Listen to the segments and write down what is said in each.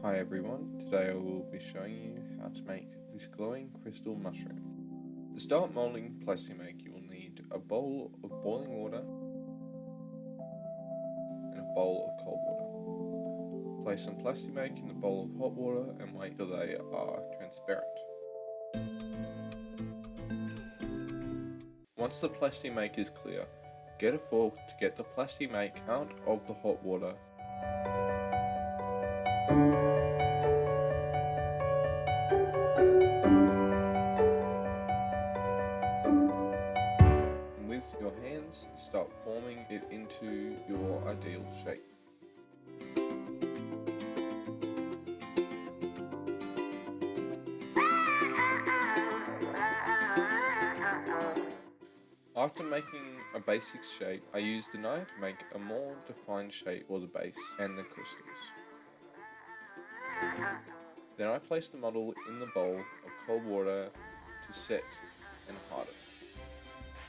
Hi everyone, today I will be showing you how to make this glowing crystal mushroom. To start molding Plastimake, you will need a bowl of boiling water and a bowl of cold water. Place some Plastimake in the bowl of hot water and wait till they are transparent. Once the Plastimake is clear, get a fork to get the Plastimake out of the hot water. With your hands, start forming it into your ideal shape. After making a basic shape, I used a knife to make a more defined shape for the base and the crystals. Then I placed the model in the bowl of cold water to set and harden.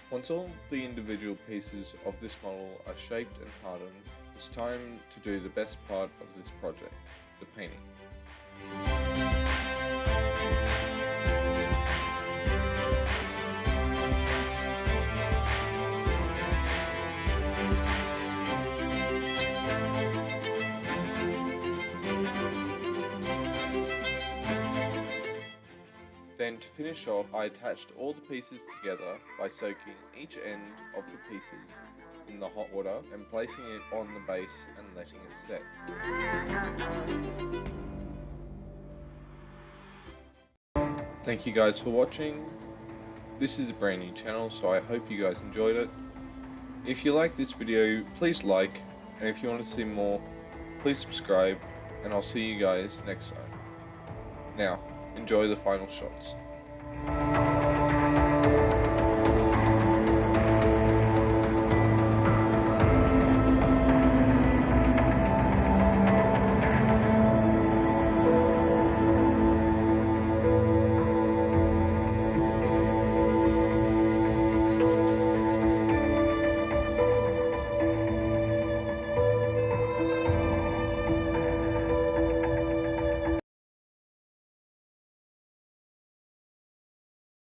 Once all the individual pieces of this model are shaped and hardened, it's time to do the best part of this project, the painting. Then to finish off, I attached all the pieces together by soaking each end of the pieces in the hot water and placing it on the base and letting it set. Thank you guys for watching. This is a brand new channel, so I hope you guys enjoyed it. If you like this video, please like, and if you want to see more, please subscribe, and I'll see you guys next time. Now, enjoy the final shots.